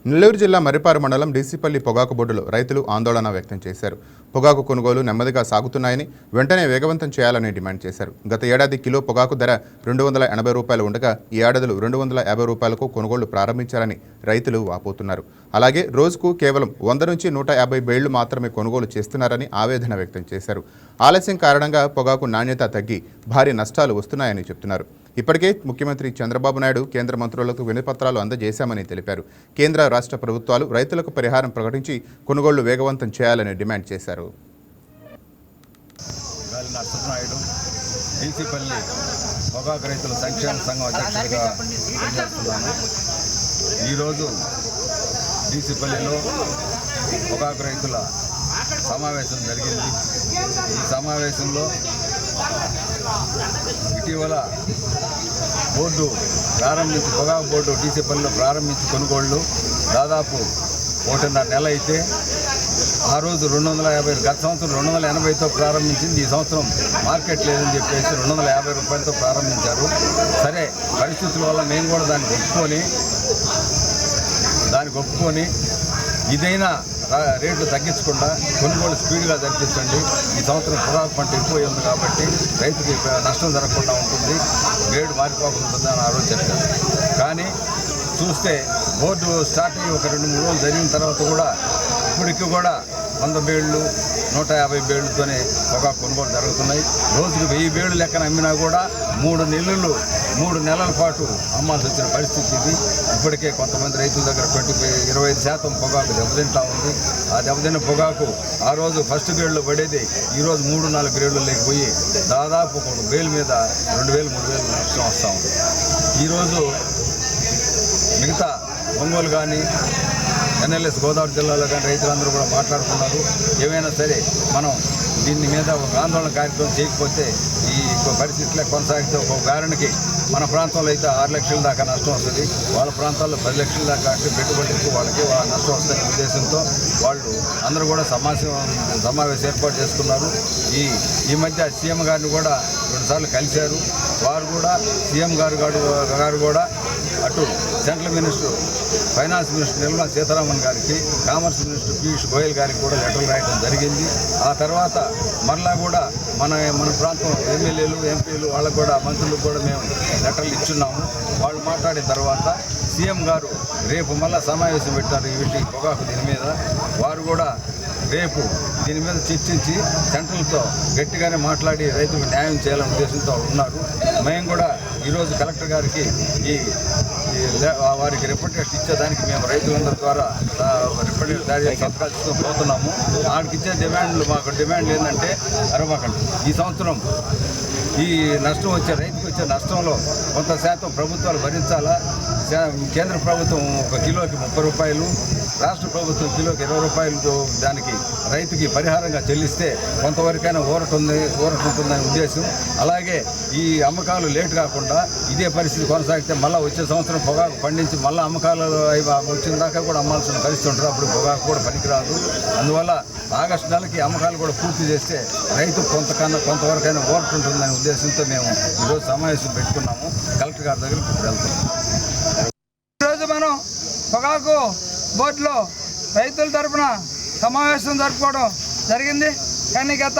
నెల్లూరు జిల్లా మర్రిపాడు మండలం డీసీపల్లి పొగాకు బోర్డులో రైతులు ఆందోళన వ్యక్తం చేశారు. పొగాకు కొనుగోలు నెమ్మదిగా సాగుతున్నాయని వెంటనే వేగవంతం చేయాలని డిమాండ్ చేశారు. గత ఏడాది కిలో పొగాకు ధర 280 రూపాయలు ఉండగా ఈ ఏడాదిలో 250 రూపాయలకు కొనుగోళ్లు ప్రారంభించారని రైతులు వాపోతున్నారు. అలాగే రోజుకు కేవలం 100 నుంచి 150 బేళ్లు మాత్రమే కొనుగోలు చేస్తున్నారని ఆవేదన వ్యక్తం చేశారు. ఆలస్యం కారణంగా పొగాకు నాణ్యత తగ్గి భారీ నష్టాలు వస్తున్నాయని చెప్తున్నారు. ఇప్పటికే ముఖ్యమంత్రి చంద్రబాబు నాయుడు కేంద్ర మంత్రులకు వినతిపత్రాలు అందజేశామని తెలిపారు. కేంద్ర రాష్ట్ర ప్రభుత్వాలు రైతులకు పరిహారం ప్రకటించి కొనుగోళ్లు వేగవంతం చేయాలని డిమాండ్ చేశారు. డీసీపల్లి పొగాకు రైతుల సంక్షేమ సంఘం అధ్యక్షుడిగా పనిచేస్తున్నాను. ఈరోజు డీసీపల్లిలో పొగాకు రైతుల సమావేశం జరిగింది. ఈ సమావేశంలో ఇటీవల బోర్డు ప్రారంభించి పొగాకు బోర్డు డీసీపల్లిలో ప్రారంభించి కొనుగోళ్లు దాదాపు 1.5 నెల అయితే ఆ రోజు 250, గత సంవత్సరం 280తో ప్రారంభించింది. ఈ సంవత్సరం మార్కెట్ లేదని చెప్పేసి 250 రూపాయలతో ప్రారంభించారు. సరే, పరిస్థితుల వల్ల మేము కూడా దానికి ఒప్పుకొని ఇదైనా రేట్లు తగ్గించకుండా కొనుగోలు స్పీడ్గా జరిపించండి. ఈ సంవత్సరం పొగాకు పంట ఎక్కువ ఉంది కాబట్టి రైతుకి నష్టం జరగకుండా ఉంటుంది, గ్రేడ్ మారిపోకుండా ఉంటుంది అని ఆ రోజు చెప్పారు. కానీ చూస్తే బోర్డు స్టార్ట్ అయ్యి ఒక 2-3 రోజులు జరిగిన తర్వాత కూడా ఇప్పటికీ కూడా 100 బేళ్లు 150 బేళ్లతోనే పొగాకు కొనుగోలు జరుగుతున్నాయి. రోజుకు 1000 బేళ్లు లెక్కన అమ్మినా కూడా 3 నెలల పాటు అమ్మాల్సి వచ్చిన పరిస్థితి ఇది. ఇప్పటికే కొంతమంది రైతుల దగ్గర 25% పొగాకు దెబ్బతింటా ఉంది. ఆ దెబ్బతిన్న పొగాకు ఆ రోజు ఫస్ట్ గ్రేడ్లో పడేది ఈరోజు 3-4 గ్రేడ్లు లేకపోయి దాదాపు ఒక బేల్ మీద 2000-3000 నష్టం వస్తూ ఉంది. ఈరోజు మిగతా ఒంగోలు కానీ ఎన్ఎల్ఎస్ గోదావరి జిల్లాలో కానీ రైతులందరూ కూడా మాట్లాడుతున్నారు. ఏమైనా సరే మనం దీని మీద ఒక ఆందోళన కార్యక్రమం చేయకపోతే ఈ పరిస్థితులే కొనసాగితే ఒక ఉదాహరణకి మన ప్రాంతంలో అయితే 6 లక్షల దాకా నష్టం వస్తుంది, వాళ్ళ ప్రాంతాల్లో 10 లక్షల దాకా అంటే పెట్టుబడి ఎక్కువ వాళ్ళకి నష్టం వస్తుందనే ఉద్దేశంతో వాళ్ళు అందరూ కూడా సమావేశం ఏర్పాటు చేసుకున్నారు. ఈ మధ్య సీఎం గారిని కూడా 2 సార్లు కలిశారు. వారు కూడా సీఎం గారు కూడా అటు central minister, finance minister Nirmala Sitharaman గారికి, కామర్స్ మినిస్టర్ పీయూష్ గోయల్ గారికి కూడా లెటర్లు రాయడం జరిగింది. ఆ తర్వాత మరలా కూడా మన ప్రాంతం ఎమ్మెల్యేలు, ఎంపీలు వాళ్ళకు కూడా, మంత్రులకు కూడా మేము లెటర్లు ఇచ్చున్నాము. వాళ్ళు మాట్లాడిన తర్వాత సీఎం గారు రేపు మళ్ళా సమావేశం పెట్టారు ఈ విషయం పొగాకు దీని మీద. వారు కూడా రేపు దీని మీద చర్చించి సెంట్రల్తో గట్టిగానే మాట్లాడి రైతులకు న్యాయం చేయాలనే ఉద్దేశంతో ఉన్నారు. మేము కూడా ఈరోజు కలెక్టర్ గారికి వారికి రిప్రజెంటేషన్ ఇచ్చేదానికి మేము రైతులందరి ద్వారా రిప్రజెంటేషన్ సంతకాలు పోతున్నాము. వాడికి ఇచ్చే మాకు డిమాండ్లు ఏంటంటే అరవకండి. ఈ సంవత్సరం ఈ నష్టం రైతుకి వచ్చే నష్టంలో కొంత శాతం ప్రభుత్వాలు భరించాలా. కేంద్ర ప్రభుత్వం ఒక కిలోకి 30 రూపాయలు, రాష్ట్ర ప్రభుత్వం కిలోకి 20 రూపాయలతో దానికి రైతుకి పరిహారంగా చెల్లిస్తే కొంతవరకైనా ఊరట ఉంటుందనే ఉద్దేశం. అలాగే ఈ అమ్మకాలు లేట్ కాకుండా ఇదే పరిస్థితి కొనసాగితే మళ్ళీ వచ్చే సంవత్సరం పొగాకు పండించి మళ్ళీ అమ్మకాలు వచ్చిన దాకా కూడా అమ్మాల్సిన పరిస్థితి ఉంటుంది. అప్పుడు పొగాకు కూడా పనికిరాదు. అందువల్ల ఆగస్టు నెలకి అమ్మకాలు కూడా పూర్తి చేస్తే రైతు కొంతవరకైనా ఊరట ఉంటుందనే ఉద్దేశంతో మేము ఈరోజు సమావేశం పెట్టుకున్నాము. కలెక్టర్ గారి దగ్గరికి ఇప్పుడు వెళ్తున్నాము. ఈరోజు మనం పొగాకు బోర్డులో రైతుల తరఫున సమావేశం జరుపుకోవడం జరిగింది. కానీ గత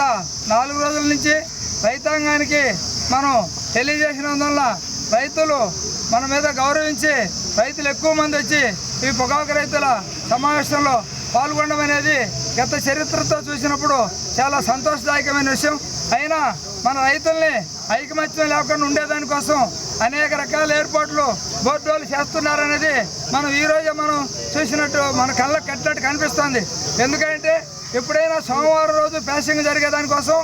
4 రోజుల నుంచి రైతాంగానికి మనం తెలియజేసినందువల్ల రైతులు మన మీద గౌరవించి రైతులు ఎక్కువ మంది వచ్చి ఈ పొగాకు రైతుల సమావేశంలో పాల్గొనడం అనేది గత చరిత్రతో చూసినప్పుడు చాలా సంతోషదాయకమైన విషయం. అయినా మన రైతుల్ని ఐకమత్యం లేకుండా ఉండేదానికోసం అనేక రకాల ఏర్పాట్లు బోర్డు వాళ్ళు చేస్తున్నారనేది మనం ఈరోజే మనం చూసినట్టు మన కళ్ళకు కట్టినట్టు కనిపిస్తుంది. ఎందుకంటే ఎప్పుడైనా సోమవారం రోజు ప్యాసింగ్ జరిగేదానికోసం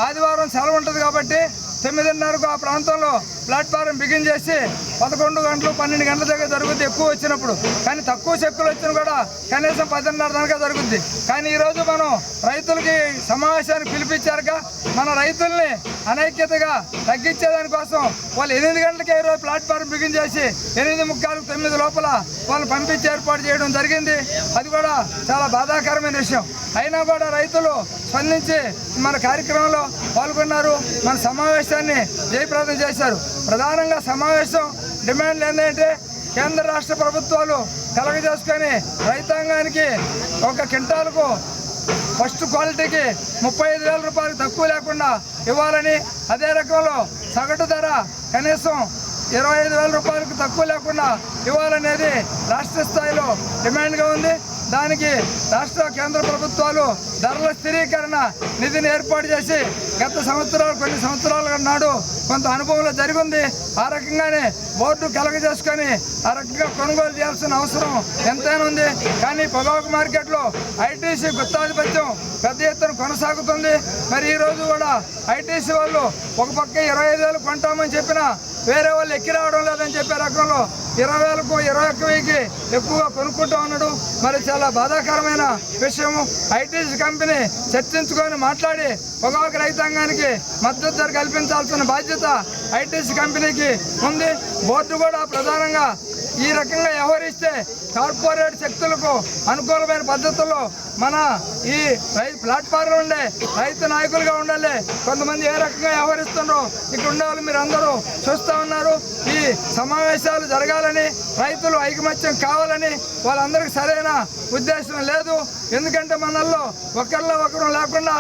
ఆదివారం సెలవు ఉంటుంది కాబట్టి 9:30కు ఆ ప్రాంతంలో ప్లాట్ఫారం బిగిన్ చేసి 11 గంటలు 12 గంటల దగ్గర జరుగుద్ది ఎక్కువ వచ్చినప్పుడు. కానీ తక్కువ చెక్కులు వచ్చినా కూడా కనీసం 10:30 దాకా జరుగుద్ది. కానీ ఈరోజు మనం రైతులకి సమావేశానికి పిలిపించారుగా మన రైతుల్ని అనైక్యతగా తగ్గించేదానికోసం వాళ్ళు 8 గంటలకే ఈరోజు ప్లాట్ఫారం బిగిన్ చేసి 8:45, 9 లోపల వాళ్ళు పంపించి ఏర్పాటు చేయడం జరిగింది. అది కూడా చాలా బాధాకరమైన విషయం. అయినా కూడా రైతులు స్పందించి మన కార్యక్రమంలో పాల్గొన్నారు, మన సమావేశాన్ని జయప్రదం చేశారు. ప్రధానంగా సమావేశం డిమాండ్లు ఏంటంటే కేంద్ర రాష్ట్ర ప్రభుత్వాలు కలగజేసుకొని రైతాంగానికి ఒక క్వింటాలకు ఫస్ట్ క్వాలిటీకి 35,000 రూపాయలు తక్కువ లేకుండా ఇవ్వాలని, అదే రకంలో సగటు ధర కనీసం 25,000 రూపాయలకు తక్కువ లేకుండా ఇవ్వాలనేది రాష్ట్ర స్థాయిలో డిమాండ్గా ఉంది. దానికి రాష్ట్ర కేంద్ర ప్రభుత్వాలు ధరల స్థిరీకరణ నిధిని ఏర్పాటు చేసి కొన్ని సంవత్సరాల నాడు కొంత అనుభవంలో జరిగింది. ఆ రకంగానే బోర్డు కలగజేసుకొని ఆ రకంగా కొనుగోలు చేయాల్సిన అవసరం ఎంతైనా ఉంది. కానీ పొగాకు మార్కెట్లో ఐటీసీ గుత్తాధిపత్యం పెద్ద ఎత్తున కొనసాగుతుంది. మరి ఈరోజు కూడా ఐటీసీ వాళ్ళు ఒక పక్క 25,000 కొంటామని చెప్పినా వేరే వాళ్ళు ఎక్కి రావడం లేదని చెప్పే రకంలో 20,000కు 21,000కి ఎక్కువగా కొనుక్కుంటూ ఉన్నాడు. మరి చాలా బాధాకరమైన విషయము. ఐటీసీ కంపెనీ చర్చించుకొని మాట్లాడి పొగాకు రైతాంగానికి మద్దతు ధర కల్పించాల్సిన బాధ్యత ఐటీసీ కంపెనీకి ఉంది. బోర్డు కూడా ప్రధానంగా ఈ రకంగా వ్యవహరిస్తే కార్పొరేట్ శక్తులకు అనుకూలమైన పద్ధతుల్లో మన ఈ ప్లాట్ఫామ్ ఉండే రైతు నాయకులుగా ఉండాలి. కొంతమంది ఏ రకంగా వ్యవహరిస్తున్నారో ఇక్కడ ఉండాలి, మీరు అందరూ చూస్తూ ఉన్నారు. ఈ సమావేశాలు జరగాలని, రైతులు ఐకమత్యం కావాలని వాళ్ళందరికీ సరైన ఉద్దేశం లేదు. ఎందుకంటే మనల్లో ఒకరు లేకుండా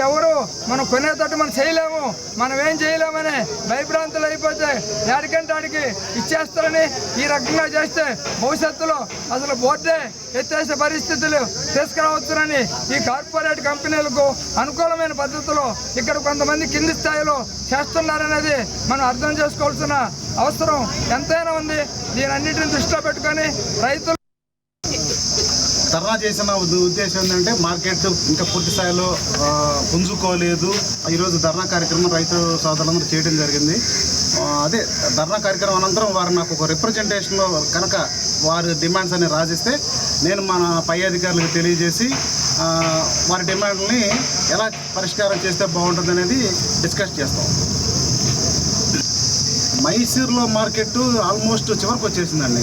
ఎవరు మనం కొనేటట్టు మనం చేయలేము, మనం ఏం చేయలేమని భయభ్రాంతులు అయిపోతే ఎక్కడికంటే ఆడికి ఇచ్చేస్తారని ఈ రకంగా చేస్తే భవిష్యత్తులో అసలు బోర్డే ఎత్తేసే పరిస్థితులు తీసుకురావచ్చునని ఈ కార్పొరేట్ కంపెనీలకు అనుకూలమైన పద్ధతిలో ఇక్కడ కొంతమంది కింది స్థాయిలో చేస్తున్నారనేది మనం అర్థం చేసుకోవాల్సిన అవసరం ఎంతైనా ఉంది. దీనన్నిటిని దృష్టిలో పెట్టుకొని రైతులు ధర్నా చేసిన ఉద్దేశం ఏంటంటే మార్కెట్ ఇంకా పూర్తి స్థాయిలో పుంజుకోలేదు. ఈరోజు ధర్నా కార్యక్రమం రైతు సోదరులందరూ చేయడం జరిగింది. అదే ధర్నా కార్యక్రమం అనంతరం వారు నాకు ఒక రిప్రజెంటేషన్లో కనుక వారి డిమాండ్స్ అన్ని రాసిస్తే నేను మన పై అధికారులకు తెలియజేసి వారి డిమాండ్ని ఎలా పరిష్కారం చేస్తే బాగుంటుంది అనేది డిస్కస్ చేస్తాం. మైసూర్లో మార్కెట్ ఆల్మోస్ట్ చివరికి వచ్చేసిందండి.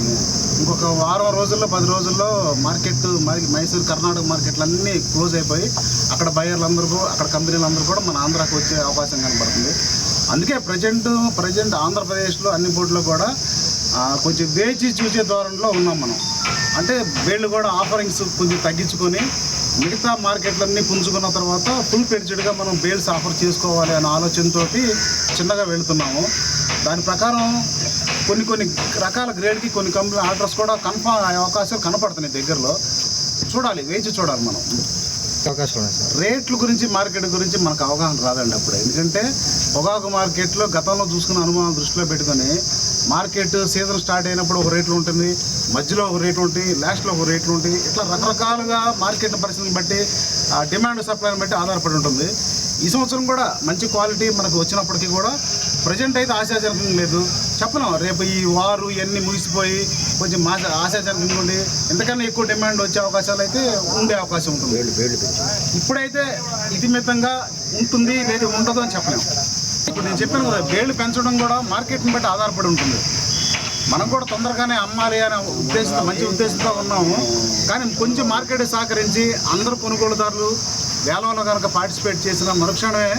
ఇంకొక వారం రోజుల్లో 10 రోజుల్లో మార్కెట్ మైసూర్ కర్ణాటక మార్కెట్లు అన్నీ క్లోజ్ అయిపోయి అక్కడ బయర్లందరూ అక్కడ కంపెనీలందరూ కూడా మన ఆంధ్రాకి వచ్చే అవకాశం కనబడుతుంది. అందుకే ప్రజెంట్ ఆంధ్రప్రదేశ్లో అన్ని బోర్డులో కూడా కొంచెం వేచి చూసే ధోరణిలో ఉన్నాం మనం. అంటే వీళ్ళు కూడా ఆఫరింగ్స్ కొంచెం తగ్గించుకొని మిగతా మార్కెట్లన్నీ పుంజుకున్న తర్వాత ఫుల్ ఫ్లెడ్జ్డ్గా మనం బేల్స్ ఆఫర్ చేసుకోవాలి అనే ఆలోచనతో చిన్నగా వెళుతున్నాము. దాని ప్రకారం కొన్ని రకాల గ్రేడ్కి కొన్ని కంపెనీ ఆర్డర్స్ కూడా కన్ఫర్మ్ అయ్యే అవకాశాలు కనపడుతున్నాయి దగ్గరలో. వేచి చూడాలి మనం. రేట్ల గురించి మార్కెట్ గురించి మనకు అవగాహన రాదండి అప్పుడు. ఎందుకంటే పొగాకు మార్కెట్లో గతంలో చూసుకున్న అనుభవాలు దృష్టిలో పెట్టుకొని మార్కెట్ సీజన్ స్టార్ట్ అయినప్పుడు ఒక రేట్లు ఉంటుంది, మధ్యలో ఒక రేట్లు ఉంటాయి, లాస్ట్లో ఒక రేట్లు ఉంటాయి. ఇట్లా రకరకాలుగా మార్కెట్ పరిస్థితిని బట్టి డిమాండ్ సప్లైని బట్టి ఆధారపడి ఉంటుంది. ఈ సంవత్సరం కూడా మంచి క్వాలిటీ మనకు వచ్చినప్పటికీ కూడా ప్రజెంట్ అయితే ఆశాజనకంగా లేదు. చెప్పలేం రేపు ఈ వారు ఇవన్నీ ముగిసిపోయి కొంచెం ఆశాజనకంగా ఉండి ఎంతకన్నా ఎక్కువ డిమాండ్ వచ్చే అవకాశాలు అయితే ఉండే అవకాశం ఉంటుంది. ఇప్పుడైతే ఇతిమితంగా ఉంటుంది, లేదు ఉండదు అని చెప్పలేము. ఇప్పుడు నేను చెప్పాను కదా, బేళ్లు పెంచడం కూడా మార్కెట్ని బట్టి ఆధారపడి ఉంటుంది. మనం కూడా తొందరగానే అమ్మాలి అనే మంచి ఉద్దేశంతో ఉన్నాము. కానీ కొంచెం మార్కెట్ సహకరించి అందరూ కొనుగోలుదారులు వేలంలో కనుక పార్టిసిపేట్ చేసిన మరుక్షణమే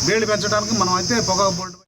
బేళ్లు పెంచడానికి మనం అయితే పొగాకు బోర్డు